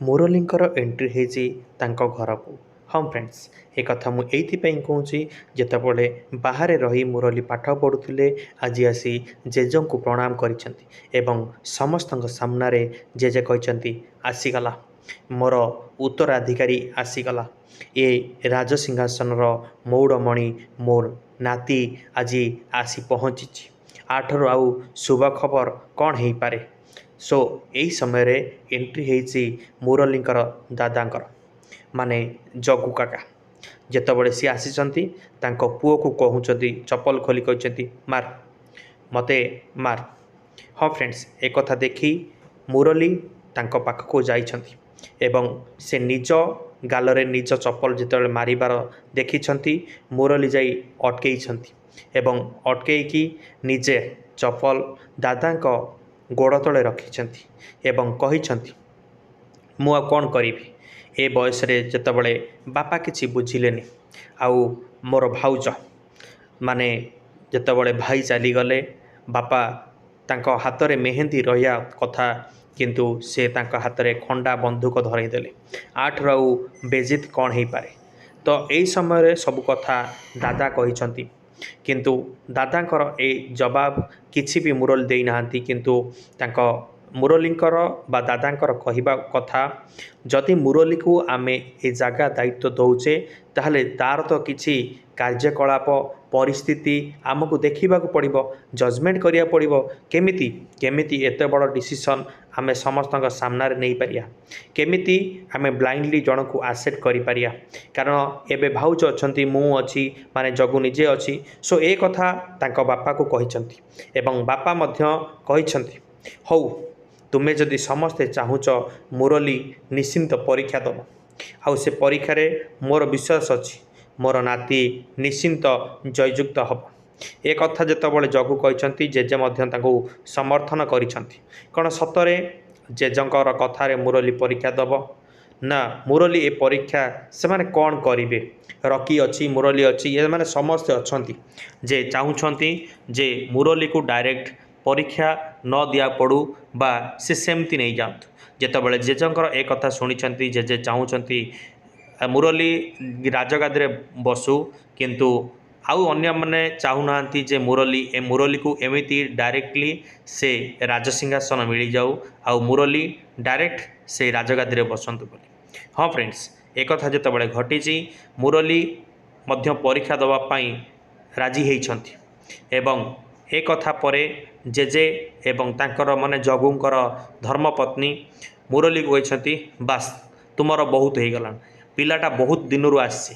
मुरलींकर entry ହେଇଛି ତାଙ୍କ ଘରକୁ। ହଁ ଫ୍ରେଣ୍ଡସ୍, ଏ କଥା ମୁଁ ଏଇଥିପାଇଁ କହୁଛି ଯେତେବେଳେ ବାହାରେ ରହି ମୁରଲି ପାଠ ପଢ଼ୁଥିଲେ ଆଜି ଆସି ଜେଜେଙ୍କୁ ପ୍ରଣାମ କରିଛନ୍ତି ଏବଂ ସମସ୍ତଙ୍କ ସାମ୍ନାରେ ଜେଜେ କହିଛନ୍ତି ଆସିଗଲା ମୋର ଉତ୍ତରାଧିକାରୀ ଆସିଗଲା। ଏ ରାଜସିଂହାସନର ମଉଡ଼ମଣି ମୋର ନାତି ଆଜି ଆସି ପହଞ୍ଚିଛି। ଆଠରୁ ଆଉ ଶୁଭ ଖବର କ'ଣ ହେଇପାରେ। ସୋ ଏହି ସମୟରେ ଏଣ୍ଟ୍ରି ହେଇଛି ମୁରଲିଙ୍କର ଦାଦାଙ୍କର ମାନେ ଜଗୁ କାକା। ଯେତେବେଳେ ସିଏ ଆସିଛନ୍ତି ତାଙ୍କ ପୁଅକୁ କହୁଛନ୍ତି ଚପଲ ଖୋଲି କହିଛନ୍ତି ମାର ମୋତେ ମାର। ହଁ ଫ୍ରେଣ୍ଡସ୍, ଏକଥା ଦେଖି ମୁରଲି ତାଙ୍କ ପାଖକୁ ଯାଇଛନ୍ତି ଏବଂ ସେ ନିଜ ଗାଲରେ ନିଜ ଚପଲ ଯେତେବେଳେ ମାରିବାର ଦେଖିଛନ୍ତି ମୁରଲି ଯାଇ ଅଟକେଇଛନ୍ତି ଏବଂ ଅଟକେଇକି ନିଜେ ଚପଲ ଦାଦାଙ୍କ ଗୋଡ଼ ତଳେ ରଖିଛନ୍ତି ଏବଂ କହିଛନ୍ତି ମୁଁ ଆଉ କ'ଣ କରିବି। ଏ ବୟସରେ ଯେତେବେଳେ ବାପା କିଛି ବୁଝିଲେନି ଆଉ ମୋର ଭାଉଜ ମାନେ ଯେତେବେଳେ ଭାଇ ଚାଲିଗଲେ ବାପା ତାଙ୍କ ହାତରେ ମେହେନ୍ଦି ରହିବା କଥା କିନ୍ତୁ ସେ ତାଙ୍କ ହାତରେ ଖଣ୍ଡା ବନ୍ଧୁକ ଧରେଇ ଦେଲେ। ଆଠରୁ ଆଉ ବେଜିତ୍ କ'ଣ ହେଇପାରେ। ତ ଏହି ସମୟରେ ସବୁ କଥା ଦାଦା କହିଛନ୍ତି କିନ୍ତୁ ଦାଦାଙ୍କର ଏ ଜବାବ କିଛି ବି ମୁରଲି ଦେଇନାହାନ୍ତି। କିନ୍ତୁ ତାଙ୍କ ମୁରଲିଙ୍କର ବା ଦାଦାଙ୍କର କହିବା କଥା ଯଦି ମୁରଲିକୁ ଆମେ ଏ ଜାଗା ଦାୟିତ୍ୱ ଦେଉଛେ ତାହେଲେ ତା'ର ତ କିଛି କାର୍ଯ୍ୟକଳାପ ପରିସ୍ଥିତି ଆମକୁ ଦେଖିବାକୁ ପଡ଼ିବ, ଜଜମେଣ୍ଟ କରିବାକୁ ପଡ଼ିବ। କେମିତି ଏତେ ବଡ଼ ଡିସିସନ୍ ଆମେ ସମସ୍ତଙ୍କ ସାମ୍ନାରେ ନେଇପାରିବା, କେମିତି ଆମେ ବ୍ଲାଇଣ୍ଡଲି ଜଣକୁ ଆକ୍ସେପ୍ଟ କରିପାରିବା। କାରଣ ଏବେ ଭାଉଜ ଅଛନ୍ତି, ମୁଁ ଅଛି, ମାନେ ଜଗୁ ନିଜେ ଅଛି। ସୋ ଏ କଥା ତାଙ୍କ ବାପାକୁ କହିଛନ୍ତି ଏବଂ ବାପା ମଧ୍ୟ କହିଛନ୍ତି ହଉ ତୁମେ ଯଦି ସମସ୍ତେ ଚାହୁଁଛ ମୁରଲି ନିଶ୍ଚିନ୍ତ ପରୀକ୍ଷା ଦେବ ଆଉ ସେ ପରୀକ୍ଷାରେ ମୋର ବିଶ୍ୱାସ ଅଛି ମୋର ନାତି ନିଶ୍ଚିନ୍ତ ଜୟଯୁକ୍ତ ହେବ। ଏ କଥା ଯେତେବେଳେ ଜଗୁ କହିଛନ୍ତି ଜେଜେ ମଧ୍ୟ ତାଙ୍କୁ ସମର୍ଥନ କରିଛନ୍ତି। କ'ଣ ସତରେ ଜେଜେଙ୍କର କଥାରେ ମୁରଲି ପରୀକ୍ଷା ଦେବ ନା ମୁରଲି ଏ ପରୀକ୍ଷା ସେମାନେ କ'ଣ କରିବେ। ରକି ଅଛି, ମୁରଲି ଅଛି, ଏମାନେ ସମସ୍ତେ ଅଛନ୍ତି ଯେ ଚାହୁଁଛନ୍ତି ଯେ ମୁରଲିକୁ ଡାଇରେକ୍ଟ ପରୀକ୍ଷା ନ ଦିଆ ପଡ଼ୁ ବା ସେ ସେମିତି ନେଇଯାଆନ୍ତୁ। ଯେତେବେଳେ ଜେଜେଙ୍କର ଏ କଥା ଶୁଣିଛନ୍ତି ଜେଜେ ଚାହୁଁଛନ୍ତି ମୁରଲି ରାଜଗାଦିରେ ବସୁ କିନ୍ତୁ ଆଉ ଅନ୍ୟମାନେ ଚାହୁଁନାହାନ୍ତି ଯେ ମୁରଲିକୁ ଏମିତି ଡାଇରେକ୍ଟଲି ସେ ରାଜସିଂହାସନ ମିଳିଯାଉ ଆଉ ମୁରଲି ଡାଇରେକ୍ଟ ସେ ରାଜଗାଦିରେ ବସନ୍ତୁ ବୋଲି। ହଁ ଫ୍ରେଣ୍ଡସ୍, ଏକଥା ଯେତେବେଳେ ଘଟିଛି ମୁରଲି ମଧ୍ୟ ପରୀକ୍ଷା ଦେବା ପାଇଁ ରାଜି ହେଇଛନ୍ତି ଏବଂ ଏ କଥା ପରେ ଜେଜେ ଏବଂ ତାଙ୍କର ମାନେ ଜଗୁଙ୍କର ଧର୍ମପତ୍ନୀ ମୁରଲିକୁ କହିଛନ୍ତି ବାସ୍ ତୁମର ବହୁତ ହେଇଗଲାଣି, ପିଲାଟା ବହୁତ ଦିନରୁ ଆସିଛି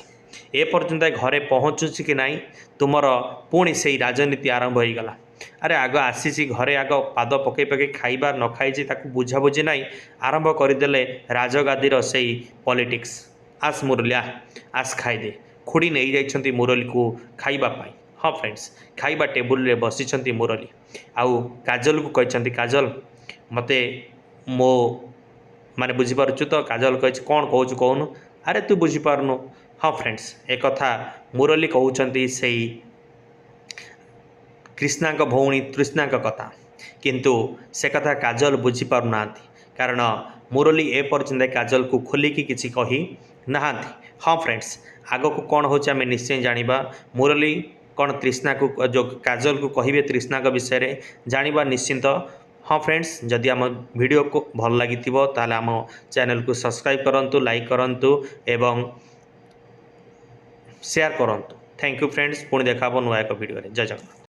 ଏପର୍ଯ୍ୟନ୍ତ ଘରେ ପହଞ୍ଚୁଛି କି ନାହିଁ ତୁମର ପୁଣି ସେଇ ରାଜନୀତି ଆରମ୍ଭ ହୋଇଗଲା। ଆରେ ଆଗ ଆସିଛି ଘରେ ଆଗ ପାଦ ପକେଇ ଖାଇବା ନ ଖାଇଛି ତାକୁ ବୁଝାବୁଝି ନାହିଁ, ଆରମ୍ଭ କରିଦେଲେ ରାଜଗାଦିର ସେଇ ପଲିଟିକ୍ସ। ଆସ୍ ମୁରଲି ଆସ୍ ଖାଇଦେ। ଖୁଡ଼ି ନେଇଯାଇଛନ୍ତି ମୁରଲିକୁ ଖାଇବା ପାଇଁ। ହଁ ଫ୍ରେଣ୍ଡସ୍, ଖାଇବା ଟେବୁଲରେ ବସିଛନ୍ତି ମୁରଲି ଆଉ କାଜଲକୁ କହିଛନ୍ତି କାଜଲ ମୋତେ ମୋ ମାନେ ବୁଝିପାରୁଛୁ ତ। କାଜଲ କହିଛି କ'ଣ କହୁଛୁ କହୁନୁ। ଆରେ ତୁ ବୁଝିପାରୁନୁ। ହଁ ଫ୍ରେଣ୍ଡସ୍, ଏକଥା ମୁରଲି କହୁଛନ୍ତି ସେଇ କ୍ରିଷ୍ଣାଙ୍କ ଭଉଣୀ ତୃଷ୍ଣାଙ୍କ କଥା କିନ୍ତୁ ସେ କଥା କାଜଲ ବୁଝିପାରୁନାହାନ୍ତି କାରଣ ମୁରଲି ଏପର୍ଯ୍ୟନ୍ତ କାଜଲକୁ ଖୋଲିକି କିଛି କହି ନାହାନ୍ତି। ହଁ ଫ୍ରେଣ୍ଡସ୍, ଆଗକୁ କ'ଣ ହେଉଛି ଆମେ ନିଶ୍ଚୟ ଜାଣିବା। ମୁରଲି କ'ଣ ତୃଷ୍ଣାକୁ ଯେଉଁ କାଜଲକୁ କହିବେ ତୃଷ୍ଣାଙ୍କ ବିଷୟରେ ଜାଣିବା ନିଶ୍ଚିନ୍ତ। ହଁ ଫ୍ରେଣ୍ଡସ୍, ଯଦି ଆମ ଭିଡ଼ିଓକୁ ଭଲ ଲାଗିଥିବ ତାହେଲେ ଆମ ଚ୍ୟାନେଲକୁ ସବସ୍କ୍ରାଇବ୍ କରନ୍ତୁ, ଲାଇକ୍ କରନ୍ତୁ ଏବଂ ସେୟାର କରନ୍ତୁ। ଥ୍ୟାଙ୍କ ୟୁ ଫ୍ରେଣ୍ଡସ୍, ପୁଣି ଦେଖା ହେବ ନୂଆ ଏକ ଭିଡ଼ିଓରେ। ଜୟ ଜଗନ୍ନାଥ।